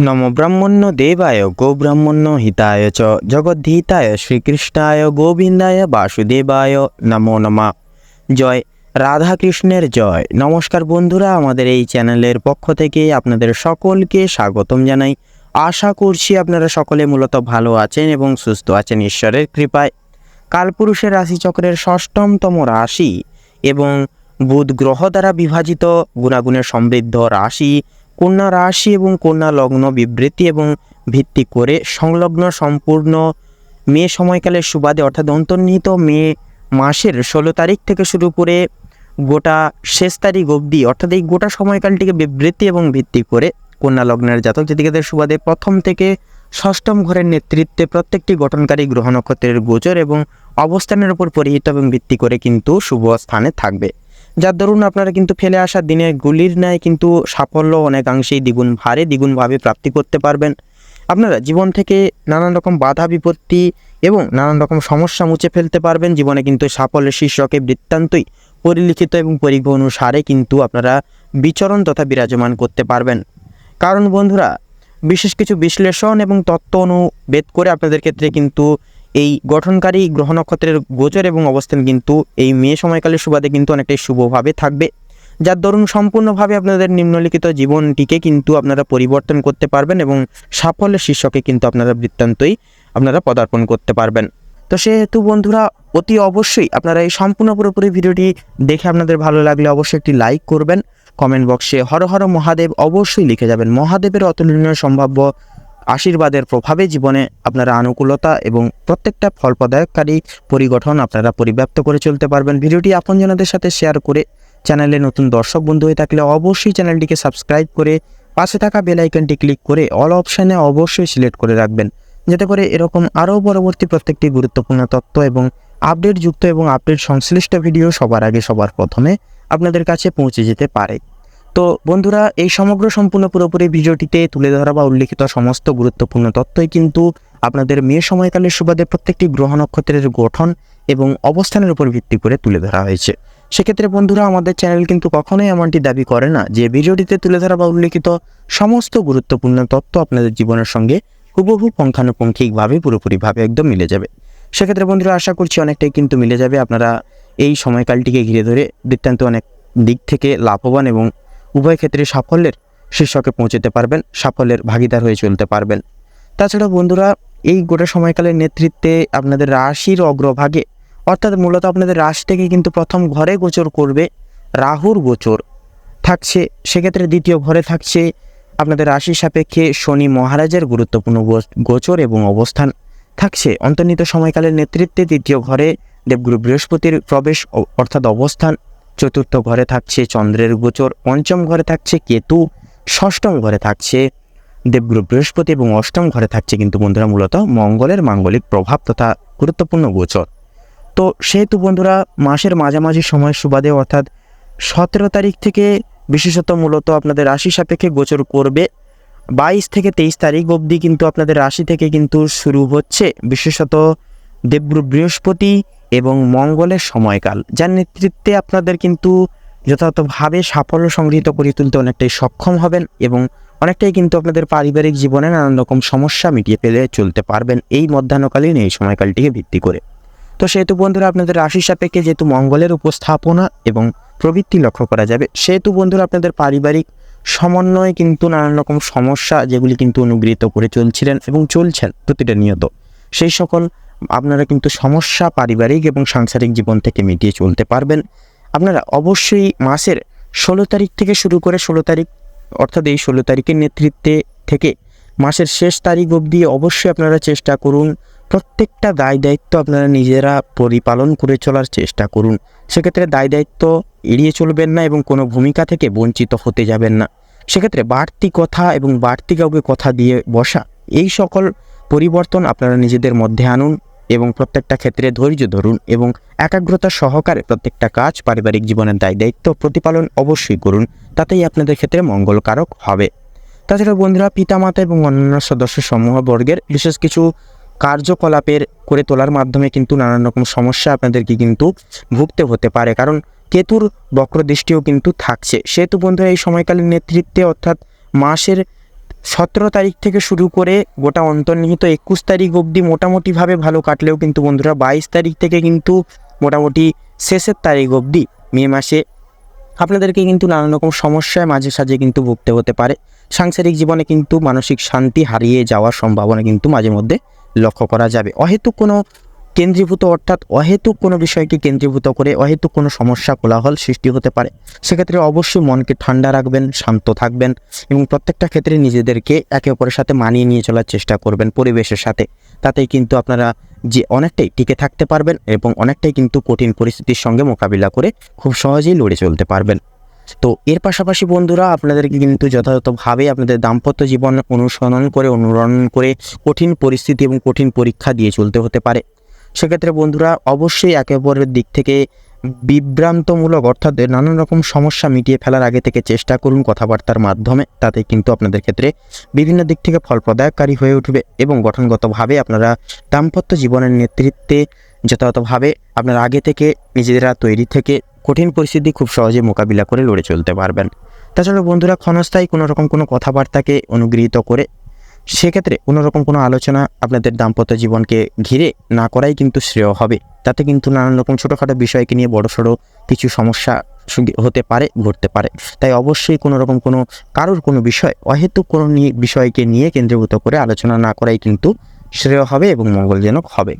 নম ব্রাহ্মণ্য দেবায় গোব্রাহ্মণ্য হিতায় চ জগদ্ধিতায় শ্রীকৃষ্ণায় গোবিন্দায় বাসুদেবায় নমো নমঃ। জয় রাধাকৃষ্ণের জয়। নমস্কার বন্ধুরা, আমাদের এই চ্যানেলের পক্ষ থেকে আপনাদের সকলকে স্বাগতম জানাই। আশা করছি আপনারা সকলে মূলত ভালো আছেন এবং সুস্থ আছেন ঈশ্বরের কৃপায়। কালপুরুষের রাশিচক্রের ষষ্ঠমতম রাশি এবং বুধ গ্রহ দ্বারা বিভাজিত গুণাগুণের সমৃদ্ধ রাশি কন্যা রাশি এবং কন্যা লগ্ন বিবৃতি এবং ভিত্তি করে সংলগ্ন সম্পূর্ণ মে সময়কালের সুবাদে অর্থাৎ অন্তর্নিহিত মে মাসের 16 তারিখ থেকে শুরু করে গোটা শেষ তারিখ অবধি অর্থাৎ এই গোটা সময়কালটিকে বিবৃতি এবং ভিত্তি করে কন্যা লগ্নের জাতক জাতিকাদের সুবাদে প্রথম থেকে ষষ্ঠম ঘরের নেতৃত্বে প্রত্যেকটি গঠনকারী গ্রহ নক্ষত্রের গোচর এবং অবস্থানের উপর পরিহিত এবং ভিত্তি করে কিন্তু শুভ স্থানে থাকবে, যার দরুন আপনারা কিন্তু ফেলে আসা দিনের গুলির ন্যায় কিন্তু সাফল্য অনেকাংশেই দ্বিগুণভাবে প্রাপ্তি করতে পারবেন। আপনারা জীবন থেকে নানান রকম বাধা বিপত্তি এবং নানান রকম সমস্যা মুছে ফেলতে পারবেন। জীবনে কিন্তু সাফল্যের শীর্ষকে বৃত্তান্তই পরিলিখিত এবং পরিঘ অনুসারে কিন্তু আপনারা বিচরণ তথা বিরাজমান করতে পারবেন। কারণ বন্ধুরা, বিশেষ কিছু বিশ্লেষণ এবং তত্ত্ব অনুবেদ করে আপনাদের ক্ষেত্রে কিন্তু এই গঠনকারী গ্রহ নক্ষত্রের গোচর এবং অবস্থান কিন্তু এই মে সময়কালের সুবাদে কিন্তু অনেকটাই শুভভাবে থাকবে, যার দরুন সম্পূর্ণভাবে আপনাদের নিম্নলিখিত জীবনটিকে কিন্তু আপনারা পরিবর্তন করতে পারবেন এবং সাফল্যের শীর্ষকে কিন্তু আপনারা বৃত্তান্তই আপনারা পদার্পণ করতে পারবেন। তো সেহেতু বন্ধুরা, অতি অবশ্যই আপনারা এই সম্পূর্ণ পুরোপুরি ভিডিওটি দেখে আপনাদের ভালো লাগলে অবশ্যই একটি লাইক করবেন। কমেন্ট বক্সে হর হর মহাদেব অবশ্যই লিখে যাবেন। মহাদেবের অতুলনীয় সম্ভাব্য আশীর্বাদের প্রভাবে জীবনে আপনারা আনুকূলতা এবং প্রত্যেকটা ফলপ্রদায়ককারী পরিগঠন আপনারা পরিব্যাপ্ত করে চলতে পারবেন। ভিডিওটি আপনজনদের সাথে শেয়ার করে চ্যানেলে নতুন দর্শক বন্ধু হয়ে থাকলে অবশ্যই চ্যানেলটিকে সাবস্ক্রাইব করে পাশে থাকা বেল আইকনটি ক্লিক করে অল অপশানে অবশ্যই সিলেক্ট করে রাখবেন, যাতে করে এরকম আরও পরবর্তী প্রত্যেকটি গুরুত্বপূর্ণ তথ্য এবং আপডেটযুক্ত এবং আপডেট সংশ্লিষ্ট ভিডিও সবার আগে সবার প্রথমে আপনাদের কাছে পৌঁছে যেতে পারে। তো বন্ধুরা, এই সমগ্র সম্পূর্ণ পুরোপুরি ভিডিওটিতে তুলে ধরা বা উল্লেখিত সমস্ত গুরুত্বপূর্ণ তথ্যই কিন্তু আপনাদের মে সময়কালের সুবাদে প্রত্যেকটি গ্রহ নক্ষত্রের গঠন এবং অবস্থানের উপর ভিত্তি করে তুলে ধরা হয়েছে। সেক্ষেত্রে বন্ধুরা, আমাদের চ্যানেল কিন্তু কখনোই এমনটি দাবি করে না যে ভিডিওটিতে তুলে ধরা বা উল্লেখিত সমস্ত গুরুত্বপূর্ণ তথ্য আপনাদের জীবনের সঙ্গে হুবহু পুঙ্খানুপুঙ্খিকভাবে পুরোপুরিভাবে একদম মিলে যাবে। সেক্ষেত্রে বন্ধুরা, আশা করছি অনেকটাই কিন্তু মিলে যাবে। আপনারা এই সময়কালটিকে ঘিরে ধরে বৃত্তান্ত অনেক দিক থেকে লাভবান এবং উভয় ক্ষেত্রে সাফল্যের শীর্ষকে পৌঁছতে পারবেন, সাফল্যের ভাগিদার হয়ে চলতে পারবেন। তাছাড়া বন্ধুরা, এই গোটা সময়কালের নেতৃত্বে আপনাদের রাশির অগ্রভাগে অর্থাৎ মূলত আপনাদের রাশি থেকে কিন্তু প্রথম ঘরে গোচর করবে রাহুর গোচর থাকছে। সেক্ষেত্রে দ্বিতীয় ঘরে থাকছে আপনাদের রাশির সাপেক্ষে শনি মহারাজের গুরুত্বপূর্ণ গোচর এবং অবস্থান থাকছে। অন্তর্নিহিত সময়কালের নেতৃত্বে তৃতীয় ঘরে দেবগুরু বৃহস্পতির প্রবেশ অর্থাৎ অবস্থান। চতুর্থ ঘরে থাকছে চন্দ্রের গোচর, পঞ্চম ঘরে থাকছে কেতু, ষষ্ঠম ঘরে থাকছে দেবগুরু বৃহস্পতি এবং অষ্টম ঘরে থাকছে কিন্তু বন্ধুরা মূলত মঙ্গলের মাঙ্গলিক প্রভাব তথা গুরুত্বপূর্ণ গোচর। তো সেহেতু বন্ধুরা, মাসের মাঝামাঝি সময় সুবাদে অর্থাৎ 17 তারিখ থেকে বিশেষত মূলত আপনাদের রাশি সাপেক্ষে গোচর করবে। 22 থেকে 23 তারিখ অবধি কিন্তু আপনাদের রাশি থেকে কিন্তু শুরু হচ্ছে বিশেষত দেবগুরু বৃহস্পতি এবং মঙ্গলের সময়কাল, যার নেতৃত্বে আপনাদের কিন্তু যথাযথভাবে সাফল্য সংগৃহীত করে তুলতে অনেকটাই সক্ষম হবেন এবং অনেকটাই কিন্তু আপনাদের পারিবারিক জীবনে নানান রকম সমস্যা মিটিয়ে ফেলে চলতে পারবেন এই মধ্যাহ্নকালীন এই সময়কালটিকে ভিত্তি করে। তো সেহেতু বন্ধুরা, আপনাদের রাশি সাপেক্ষে যেহেতু মঙ্গলের উপস্থাপনা এবং প্রবৃত্তি লক্ষ্য করা যাবে, সেহেতু বন্ধুরা আপনাদের পারিবারিক সমন্বয়ে কিন্তু নানান রকম সমস্যা যেগুলি কিন্তু অনুগৃহীত করে চলছিলেন এবং চলছেন প্রতিটা নিয়ত, সেই সকল আপনারা কিন্তু সমস্যা পারিবারিক এবং সাংসারিক জীবন থেকে মিটিয়ে চলতে পারবেন। আপনারা অবশ্যই মাসের 16 তারিখ থেকে শুরু করে 16 তারিখ অর্থাৎ এই 16 তারিখের নেতৃত্বে থেকে মাসের শেষ তারিখ অবধি অবশ্যই আপনারা চেষ্টা করুন প্রত্যেকটা দায় দায়িত্ব আপনারা নিজেরা পরিপালন করে চলার চেষ্টা করুন। সেক্ষেত্রে দায় দায়িত্ব এড়িয়ে চলবেন না এবং কোনো ভূমিকা থেকে বঞ্চিত হতে যাবেন না। সেক্ষেত্রে বাড়তি কথা এবং বাড়তি কাউকে কথা দিয়ে বসা, এই সকল পরিবর্তন আপনারা নিজেদের মধ্যে আনুন এবং প্রত্যেকটা ক্ষেত্রে ধৈর্য ধরুন এবং একাগ্রতা সহকারে প্রত্যেকটা কাজ পারিবারিক জীবনের দায় দায়িত্ব প্রতিপালন অবশ্যই করুন, তাতেই আপনাদের ক্ষেত্রে মঙ্গলকারক হবে। তাছাড়া বন্ধুরা, পিতামাতা এবং অন্যান্য সদস্য সমূহবর্গের বিশেষ কিছু কার্যকলাপের করে তোলার মাধ্যমে কিন্তু নানান রকম সমস্যা আপনাদেরকে কিন্তু ভুগতে হতে পারে, কারণ কেতুর বক্র দৃষ্টিও কিন্তু থাকছে। সেহেতু বন্ধুরা, এই সময়কালীন নেতৃত্বে অর্থাৎ মাসের 17 তারিখ থেকে শুরু করে গোটা অন্তর্নিহিত 21 তারিখ অবধি মোটামুটিভাবে ভালো কাটলেও কিন্তু বন্ধুরা 22 তারিখ থেকে কিন্তু মোটামুটি শেষের তারিখ অবধি মে মাসে আপনাদেরকে কিন্তু নানান রকম সমস্যায় মাঝে সাঝে কিন্তু ভুগতে হতে পারে। সাংসারিক জীবনে কিন্তু মানসিক শান্তি হারিয়ে যাওয়ার সম্ভাবনা কিন্তু মাঝে মধ্যে লক্ষ্য করা যাবে। অহেতুক কোনো কেন্দ্রীভূত অর্থাৎ অহেতুক কোনো বিষয়কে কেন্দ্রীভূত করে অহেতুক কোনো সমস্যা কোলাহল সৃষ্টি হতে পারে। সেক্ষেত্রে অবশ্যই মনকে ঠান্ডা রাখবেন, শান্ত থাকবেন এবং প্রত্যেকটা ক্ষেত্রে নিজেদেরকে একে অপরের সাথে মানিয়ে নিয়ে চলার চেষ্টা করবেন পরিবেশের সাথে। তাতেই কিন্তু আপনারা যে অনেকটাই টিকে থাকতে পারবেন এবং অনেকটাই কিন্তু কঠিন পরিস্থিতির সঙ্গে মোকাবিলা করে খুব সহজেই লড়ে চলতে পারবেন। তো এর পাশাপাশি বন্ধুরা আপনাদেরকে কিন্তু যথাযথভাবে আপনাদের দাম্পত্য জীবন অনুসরণ করে কঠিন পরিস্থিতি এবং কঠিন পরীক্ষা দিয়ে চলতে হতে পারে। সেক্ষেত্রে বন্ধুরা অবশ্যই একে অপরের দিক থেকে বিভ্রান্তমূলক অর্থাৎ নানান রকম সমস্যা মিটিয়ে ফেলার আগে থেকে চেষ্টা করুন কথাবার্তার মাধ্যমে। তাতে কিন্তু আপনাদের ক্ষেত্রে বিভিন্ন দিক থেকে ফলপ্রদায়ককারী হয়ে উঠবে এবং গঠনগতভাবে আপনারা দাম্পত্য জীবনের নেতৃত্বে যথাযথভাবে আপনারা আগে থেকে নিজেরা তৈরি থেকে কঠিন পরিস্থিতি খুব সহজে মোকাবিলা করে লড়ে চলতে পারবেন। তাছাড়া বন্ধুরা ক্ষণস্থায়ী কোনো রকম কোনো কথাবার্তাকে অনুগৃহীত করে সেক্ষেত্রে কোনোরকম কোনো আলোচনা আপনাদের দাম্পত্য জীবনকে ঘিরে না করাই কিন্তু শ্রেয় হবে। তাতে কিন্তু নানান রকম ছোটোখাটো বিষয়কে নিয়ে বড়সড় কিছু সমস্যা হতে পারে, ঘটতে পারে। তাই অবশ্যই কোনোরকম কোনো কারোর কোনো বিষয় অহেতুক কোনো বিষয়কে নিয়ে কেন্দ্রীভূত করে আলোচনা না করাই কিন্তু শ্রেয় হবে এবং মঙ্গলজনক হবে।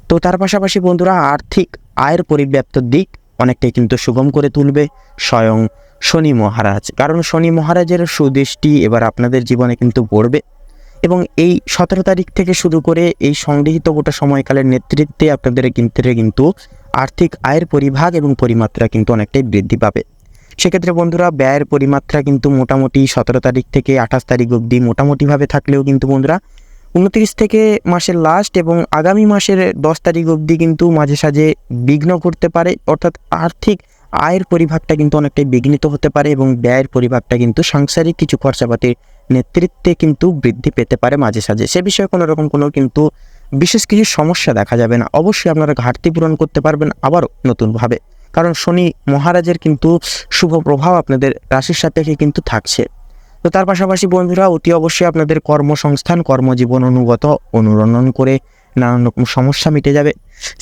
তো তার পাশাপাশি বন্ধুরা আর্থিক আয়ের পরিব্যাপ্ত দিক অনেকটাই কিন্তু সুগম করে তুলবে স্বয়ং শনি মহারাজ। কারণ শনি মহারাজের সুদৃষ্টি এবার আপনাদের জীবনে কিন্তু পড়বে এবং এই 17 তারিখ থেকে শুরু করে এই সংগৃহীত গোটা সময়কালের নেতৃত্বে আপনাদের কিন্তু আর্থিক আয়ের পরিভাগ এবং পরিমাত্রা কিন্তু অনেকটাই বৃদ্ধি পাবে। সেক্ষেত্রে বন্ধুরা ব্যয়ের পরিমাত্রা কিন্তু মোটামুটি 17 তারিখ থেকে 28 তারিখ অবধি মোটামুটিভাবে থাকলেও কিন্তু বন্ধুরা 29 থেকে মাসের লাস্ট এবং আগামী মাসের 10 তারিখ অবধি কিন্তু মাঝে সাঝে বিঘ্ন করতে পারে। অর্থাৎ আর্থিক আয়ের পরিভাগটা কিন্তু অনেকটাই বিঘ্নিত হতে পারে এবং ব্যয়ের পরিভাগটা কিন্তু সাংসারিক কিছু খরচাপাতির নেতৃত্বে কিন্তু বৃদ্ধি পেতে পারে মাঝে সাঝে। সে বিষয়ে কোনো রকম কোনো কিন্তু বিশেষ কিছু সমস্যা দেখা যাবে না। অবশ্যই আপনারা ঘাটতি পূরণ করতে পারবেন আবারও নতুনভাবে, কারণ শনি মহারাজের কিন্তু শুভ প্রভাব আপনাদের রাশির সাপেক্ষে কিন্তু থাকছে। তো তার পাশাপাশি বন্ধুরা অতি অবশ্যই আপনাদের কর্মসংস্থান কর্মজীবন অনুরণন করে নানান রকম সমস্যা মিটে যাবে।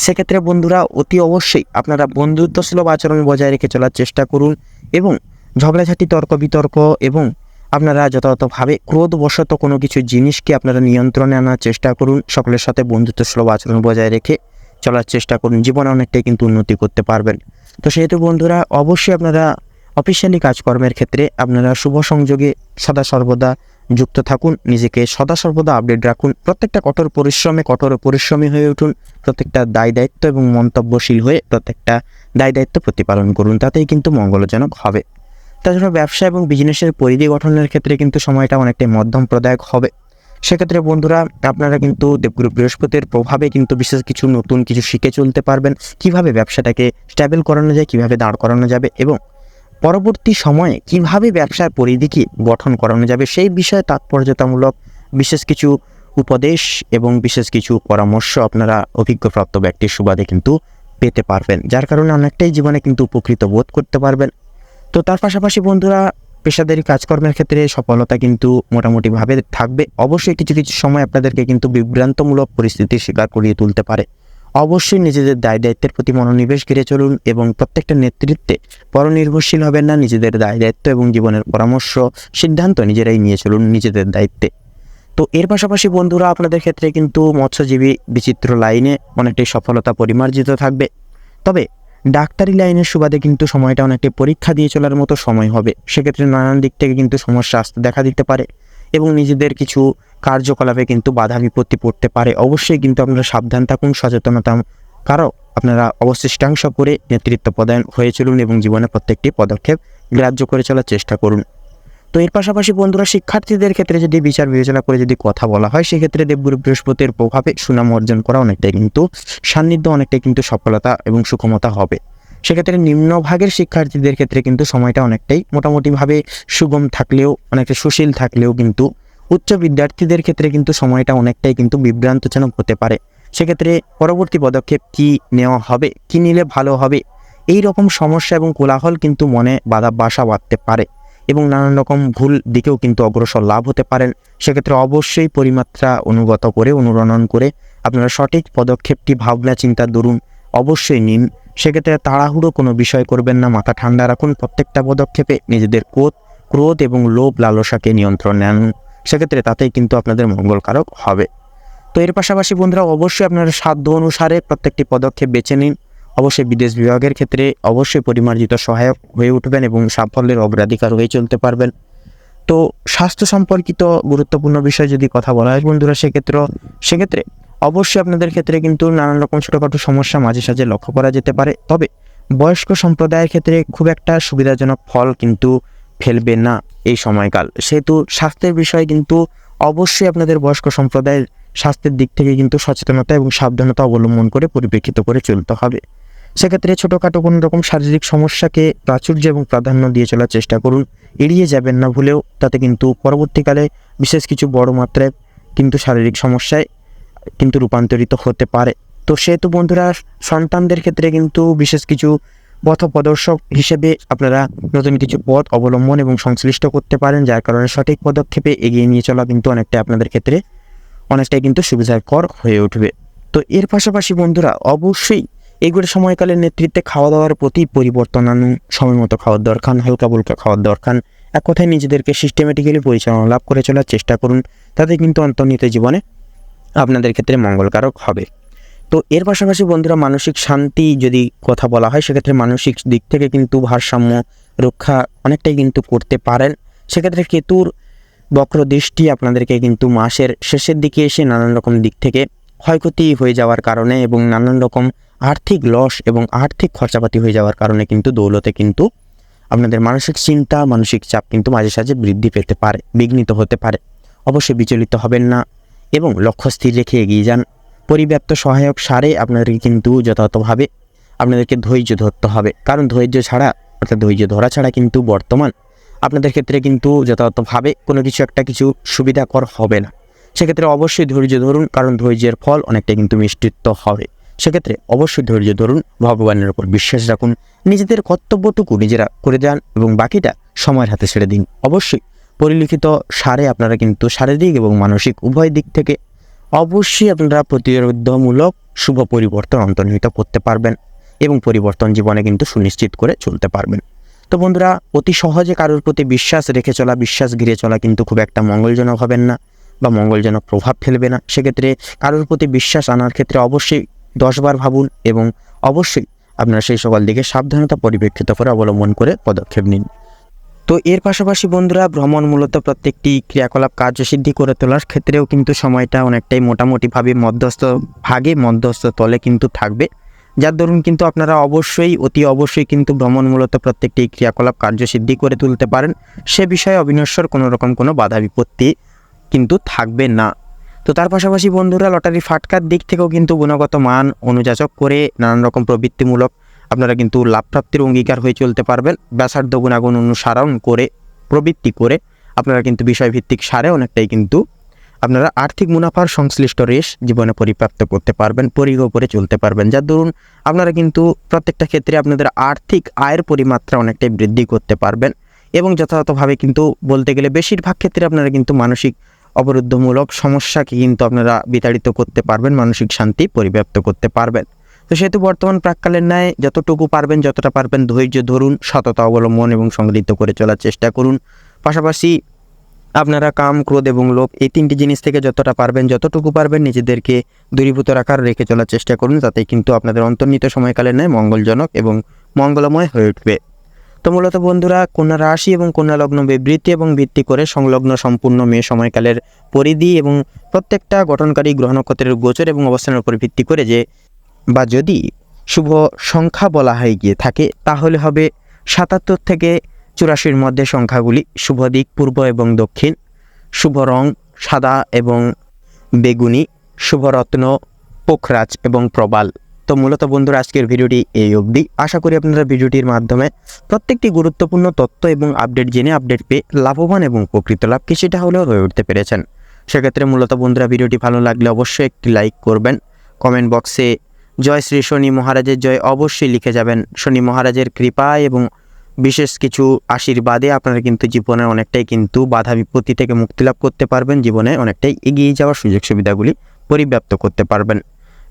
সেক্ষেত্রে বন্ধুরা অতি অবশ্যই আপনারা বন্ধুত্বসুলভ আচরণ বজায় রেখে চলার চেষ্টা করুন এবং ঝগড়াঝাটি তর্ক বিতর্ক এবং আপনারা যথাযথভাবে ক্রোধবশত কোনো কিছু জিনিসকে আপনারা নিয়ন্ত্রণে আনার চেষ্টা করুন। সকলের সাথে বন্ধুত্বসুলভ আচরণ বজায় রেখে চলার চেষ্টা করুন, জীবনে অনেকটাই কিন্তু উন্নতি করতে পারবেন। তো সেহেতু বন্ধুরা অবশ্যই আপনারা অফিসিয়ালি কাজকর্মের ক্ষেত্রে আপনারা শুভ সংযোগে সদা সর্বদা যুক্ত থাকুন, নিজেকে সদা সর্বদা আপডেট রাখুন, প্রত্যেকটা কঠোর পরিশ্রমী হয়ে উঠুন, প্রত্যেকটা দায় দায়িত্ব এবং মন্তব্যশীল হয়ে প্রত্যেকটা দায় দায়িত্ব প্রতিপালন করুন, তাতেই কিন্তু মঙ্গলজনক হবে। তাছাড়া ব্যবসা এবং বিজনেসের পরিধি গঠনের ক্ষেত্রে কিন্তু সময়টা অনেকটাই মধ্যম প্রদায়ক হবে। সেক্ষেত্রে বন্ধুরা আপনারা কিন্তু দেবগুরু বৃহস্পতির প্রভাবে কিন্তু বিশেষ কিছু নতুন কিছু শিখে চলতে পারবেন, কিভাবে ব্যবসাটাকে স্টেবল করানো যায়, কিভাবে দাঁড় করানো যাবে এবং পরবর্তী সময়ে কিভাবে ব্যবসার পরিধিকে গঠন করানো যাবে সেই বিষয়ে তাৎপর্যতামূলক বিশেষ কিছু উপদেশ এবং বিশেষ কিছু পরামর্শ আপনারা অভিজ্ঞপ্রাপ্ত ব্যক্তির সুবাদে কিন্তু পেতে পারবেন, যার কারণে অনেকটাই জীবনে কিন্তু উপকৃত বোধ করতে পারবেন। তো তার পাশাপাশি বন্ধুরা পেশাদারি কাজকর্মের ক্ষেত্রে সফলতা কিন্তু মোটামুটিভাবে থাকবে। অবশ্যই কিছু কিছু সময় আপনাদেরকে কিন্তু বিভ্রান্তমূলক পরিস্থিতির শিকার করিয়ে তুলতে পারে। অবশ্যই নিজেদের দায় দায়িত্বের প্রতি মনোনিবেশ ঘিরে চলুন এবং প্রত্যেকটা নেতৃত্বে পরনির্ভরশীল হবেন না। নিজেদের দায় দায়িত্ব এবং জীবনের পরামর্শ সিদ্ধান্ত নিজেরাই নিয়ে চলুন নিজেদের দায়িত্বে। তো এর পাশাপাশি বন্ধুরা আপনাদের ক্ষেত্রে কিন্তু মৎস্যজীবী বিচিত্র লাইনে অনেকটাই সফলতা পরিমার্জিত থাকবে। তবে ডাক্তারি লাইনের সুবাদে কিন্তু সময়টা অনেকটাই পরীক্ষা দিয়ে চলার মতো সময় হবে। সেক্ষেত্রে নানান দিক থেকে কিন্তু সমস্যা আসতে দেখা দিতে পারে এবং নিজেদের কিছু কার্যকলাপে কিন্তু বাধা বিপত্তি পড়তে পারে। অবশ্যই কিন্তু আপনারা সাবধান থাকুন, সচেতনতা কারো আপনারা অবশিষ্টাংশ করে নেতৃত্ব পদায়ন হয়ে চলুন এবং জীবনে প্রত্যেকটি পদক্ষেপ গ্রাহ্য করে চলার চেষ্টা করুন। তো এর পাশাপাশি বন্ধুরা শিক্ষার্থীদের ক্ষেত্রে যদি বিচার বিবেচনা করে যদি কথা বলা হয় সেক্ষেত্রে দেবগুরু বৃহস্পতির প্রভাবে সুনাম অর্জন করা অনেকটাই কিন্তু সান্নিধ্য অনেকটাই কিন্তু সফলতা এবং সুক্ষমতা হবে। সেক্ষেত্রে নিম্নভাগের শিক্ষার্থীদের ক্ষেত্রে কিন্তু সময়টা অনেকটাই মোটামুটিভাবে সুগম থাকলেও অনেকটা সুশীল থাকলেও কিন্তু উচ্চ বিদ্যার্থীদের ক্ষেত্রে কিন্তু সময়টা অনেকটাই কিন্তু বিভ্রান্তজনক হতে পারে। সেক্ষেত্রে পরবর্তী পদক্ষেপ কি নেওয়া হবে, কি নিলে ভালো হবে, এই রকম সমস্যা এবং কোলাহল কিন্তু মনে বাধা বাসা বাঁধতে পারে এবং নানান রকম ভুল দিকেও কিন্তু অগ্রসর লাভ হতে পারেন। সেক্ষেত্রে অবশ্যই পরিমাত্রা অনুগত করে অনুরণন করে আপনারা সঠিক পদক্ষেপটি ভাবনা চিন্তা দরুন অবশ্যই নিন। সেক্ষেত্রে তাড়াহুড়ো কোনো বিষয় করবেন না, মাথা ঠান্ডা রাখুন, প্রত্যেকটা পদক্ষেপে নিজেদের ক্রোধ এবং লোভ লালসাকে নিয়ন্ত্রণে আনুন। সেক্ষেত্রে তাতেই কিন্তু আপনাদের মঙ্গলকারক হবে। তো এর পাশাপাশি বন্ধুরা অবশ্যই আপনারা সাধ্য অনুসারে প্রত্যেকটি পদক্ষেপ বেছে নিন। অবশ্যই বিদেশ বিভাগের ক্ষেত্রে অবশ্যই পরিমার্জিত সহায়ক হয়ে উঠবেন এবং সাফল্যের অগ্রাধিকার হয়ে চলতে পারবেন। তো স্বাস্থ্য সম্পর্কিত গুরুত্বপূর্ণ বিষয় যদি কথা বলা হয় বন্ধুরা, সেক্ষেত্রে অবশ্যই আপনাদের ক্ষেত্রে কিন্তু নানান রকম ছোটোখাটো সমস্যা মাঝে সাঝে লক্ষ্য করা যেতে পারে। তবে বয়স্ক সম্প্রদায়ের ক্ষেত্রে খুব একটা সুবিধাজনক ফল কিন্তু ফেলবে না এই সময়কাল। সেহেতু স্বাস্থ্যের বিষয়ে কিন্তু অবশ্যই আপনাদের বয়স্ক সম্প্রদায়ের স্বাস্থ্যের দিক থেকে কিন্তু সচেতনতা এবং সাবধানতা অবলম্বন করে পরিপ্রেক্ষিত করে চলতে হবে। সেক্ষেত্রে ছোটোখাটো কোনো রকম শারীরিক সমস্যাকে প্রাচুর্য এবং প্রাধান্য দিয়ে চলার চেষ্টা করুন, এড়িয়ে যাবেন না ভুলেও। তাতে কিন্তু পরবর্তীকালে বিশেষ কিছু বড় মাত্রায় কিন্তু শারীরিক সমস্যায় কিন্তু রূপান্তরিত হতে পারে। তো সেহেতু বন্ধুরা সন্তানদের ক্ষেত্রে কিন্তু বিশেষ কিছু পথপ্রদর্শক হিসেবে আপনারা নতুন কিছু পথ অবলম্বন এবং সংশ্লিষ্ট করতে পারেন, যার কারণে সঠিক পদক্ষেপে এগিয়ে নিয়ে চলা কিন্তু অনেকটাই কিন্তু সুবিধাকর হয়ে উঠবে। তো এর পাশাপাশি বন্ধুরা অবশ্যই এইগুলো সময়কালের নেতৃত্বে খাওয়া দাওয়ার প্রতি পরিবর্তন আনুন। সময় মতো খাওয়ার দরকার, হালকা ফুলকা খাওয়ার দরকার, এক কথায় নিজেদেরকে সিস্টেমেটিক্যালি পরিচালনা লাভ করে চলার চেষ্টা করুন। তাতে কিন্তু অন্তর্নিহিত জীবনে আপনাদের ক্ষেত্রে মঙ্গলকারক হবে। তো এর পাশাপাশি বন্ধুরা মানসিক শান্তি যদি কথা বলা হয়, সেক্ষেত্রে মানসিক দিক থেকে কিন্তু ভারসাম্য রক্ষা অনেকটাই কিন্তু করতে পারেন। সেক্ষেত্রে কেতুর বক্র দৃষ্টি আপনাদেরকে কিন্তু মাসের শেষের দিকে এসে নানান রকম দিক থেকে ক্ষয়ক্ষতি হয়ে যাওয়ার কারণে এবং নানান রকম আর্থিক লস এবং আর্থিক খরচাপাতি হয়ে যাওয়ার কারণে কিন্তু দৌলতে কিন্তু আপনাদের মানসিক চিন্তা মানসিক চাপ কিন্তু মাঝে সাঝে বৃদ্ধি পেতে পারে, বিঘ্নিত হতে পারে। অবশ্যই বিচলিত হবেন না এবং লক্ষ্য স্থির রেখে এগিয়ে যান। পরিব্যাপ্ত সহায়ক সারে আপনাদেরকে কিন্তু যথাযথভাবে আপনাদেরকে ধৈর্য ধরতে হবে, কারণ ধৈর্য ধরা ছাড়া কিন্তু বর্তমান আপনাদের ক্ষেত্রে কিন্তু যথাযথভাবে কোনো কিছু সুবিধাকর হবে না। সেক্ষেত্রে অবশ্যই ধৈর্য ধরুন, কারণ ধৈর্যের ফল অনেকটা কিন্তু মিষ্টিত্ব হবে। সেক্ষেত্রে অবশ্যই ধৈর্য ধরুন, ভগবানের উপর বিশ্বাস রাখুন, নিজেদের কর্তব্যটুকু নিজেরা করে যান এবং বাকিটা সময়ের হাতে ছেড়ে দিন। অবশ্যই পরিলিখিত সারে আপনারা কিন্তু শারীরিক এবং মানসিক উভয় দিক থেকে অবশ্যই আপনারা প্রতিরোধমূলক শুভ পরিবর্তন অন্তর্নিহিত করতে পারবেন এবং পরিবর্তন জীবনে কিন্তু সুনিশ্চিত করে চলতে পারবেন। তো বন্ধুরা অতি সহজে কারোর প্রতি বিশ্বাস রেখে চলা, বিশ্বাস ঘিরে চলা কিন্তু খুব একটা মঙ্গলজনক হবেন না বা মঙ্গলজনক প্রভাব ফেলবে না। সেক্ষেত্রে কারোর প্রতি বিশ্বাস আনার ক্ষেত্রে অবশ্যই 10 বার ভাবুন এবং অবশ্যই আপনারা সেই সকল দিকে সাবধানতা পরিপ্রেক্ষিত করে অবলম্বন করে পদক্ষেপ নিন। তো এর পাশাপাশি বন্ধুরা ভ্রমণ মূলত প্রত্যেকটি ক্রিয়াকলাপ কার্যসিদ্ধি করে তোলার ক্ষেত্রেও কিন্তু সময়টা অনেকটাই মোটামুটিভাবে মধ্যস্থ তলে কিন্তু থাকবে, যার দরুন কিন্তু আপনারা অতি অবশ্যই কিন্তু ভ্রমণ মূলত প্রত্যেকটি ক্রিয়াকলাপ কার্যসিদ্ধি করে তুলতে পারেন। সে বিষয়ে অবিনশ্বর কোনো বাধা বিপত্তি কিন্তু থাকবে না। তো তার পাশাপাশি বন্ধুরা লটারি ফাটকার দিক থেকেও কিন্তু গুণগত মান অনুযাচক করে নানান রকম প্রবৃত্তিমূলক আপনারা কিন্তু লাভপ্রাপ্তির অঙ্গীকার হয়ে চলতে পারবেন। ব্যাসার্ধ গুণাগুণ অনুসরণ করে প্রবৃত্তি করে আপনারা কিন্তু বিষয়ভিত্তিক সারে অনেকটাই কিন্তু আপনারা আর্থিক মুনাফার সংশ্লিষ্ট রেশ জীবনে পরিপ্রাপ্ত করতে পারবেন, পরিগো করে চলতে পারবেন, যার দরুন আপনারা কিন্তু প্রত্যেকটা ক্ষেত্রে আপনাদের আর্থিক আয়ের পরিমাত্রা অনেকটাই বৃদ্ধি করতে পারবেন এবং যথাযথভাবে কিন্তু বলতে গেলে বেশিরভাগ ক্ষেত্রে আপনারা কিন্তু মানসিক অবরুদ্ধমূলক সমস্যাকে কিন্তু আপনারা বিতাড়িত করতে পারবেন, মানসিক শান্তি পরিব্যাপ্ত করতে পারবেন। তো সেহেতু বর্তমান প্রাককালের ন্যায় যতটা পারবেন ধৈর্য ধরুন, সততা অবলম্বন এবং সংগৃহীত করে চলার চেষ্টা করুন। পাশাপাশি আপনারা কাম, ক্রোধ এবং লোভ এই তিনটি জিনিস থেকে যতটুকু পারবেন নিজেদেরকে দূরীভূত রেখে চলার চেষ্টা করুন। তাতে কিন্তু আপনাদের অন্তর্নিহিত সময়কালের ন্যায় মঙ্গলজনক এবং মঙ্গলময় হয়ে উঠবে। তো মূলত বন্ধুরা কন্যা রাশি এবং কন্যা লগ্ন বিবৃতি এবং ভিত্তি করে সংলগ্ন সম্পূর্ণ মেয়ে সময়কালের পরিধি এবং প্রত্যেকটা গঠনকারী গ্রহ নক্ষত্রের গোচর এবং অবস্থানের উপর ভিত্তি করে যদি শুভ সংখ্যা বলা হয়ে গিয়ে থাকে তাহলে হবে 77 থেকে 84 মধ্যে সংখ্যাগুলি। শুভ দিক পূর্ব এবং দক্ষিণ, শুভ রং সাদা এবং বেগুনি, শুভ রত্ন পোখরাজ এবং প্রবাল। তো মূলত বন্ধুরা আজকের ভিডিওটি এই অবধি। আশা করি আপনারা ভিডিওটির মাধ্যমে প্রত্যেকটি গুরুত্বপূর্ণ তথ্য এবং আপডেট জেনে আপডেট পেয়ে লাভবান এবং উপকৃত লাভ কিছুটা হলেও হয়ে উঠতে পেরেছেন। সেক্ষেত্রে মূলত বন্ধুরা ভিডিওটি ভালো লাগলে অবশ্যই একটি লাইক করবেন, কমেন্ট বক্সে জয় শ্রী শনি মহারাজের জয় অবশ্যই লিখে যাবেন। শনি মহারাজের কৃপা এবং বিশেষ কিছু আশীর্বাদে আপনারা কিন্তু জীবনে অনেকটাই কিন্তু বাধা বিপত্তি থেকে মুক্তি লাভ করতে পারবেন, জীবনে অনেকটাই এগিয়ে যাওয়ার সুযোগ সুবিধাগুলি পরিব্যাপ্ত করতে পারবেন।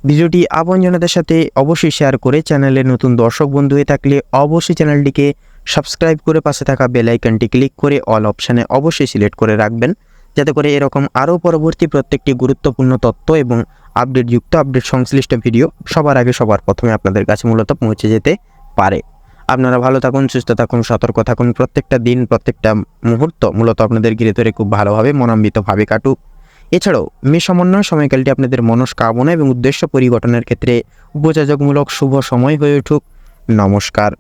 ভিডিওটি আপনজনদের সাথে অবশ্যই শেয়ার করে চ্যানেলের নতুন দর্শক বন্ধু হয়ে থাকলে অবশ্যই চ্যানেলটিকে সাবস্ক্রাইব করে পাশে থাকা বেল আইকনটি ক্লিক করে অল অপশানে অবশ্যই সিলেক্ট করে রাখবেন, যাতে করে এরকম আরও পরবর্তী প্রত্যেকটি গুরুত্বপূর্ণ তথ্য এবং আপডেট সংশ্লিষ্ট ভিডিও সবার আগে সবার প্রথমে আপনাদের কাছে মূলত পৌঁছে যেতে পারে। আপনারা ভালো থাকুন, সুস্থ থাকুন, সতর্ক থাকুন। প্রত্যেকটা দিন প্রত্যেকটা মুহূর্ত মূলত আপনাদের ঘিরে ধরে খুব ভালোভাবে মনান্বিতভাবে কাটুক। এছাড়াও সমন্বয় সময়কালটি আপনাদের মনস্কামনা এবং উদ্দেশ্য পরিগঠনের ক্ষেত্রে উপযোজকমূলক শুভ সময় হয়ে উঠুক। নমস্কার।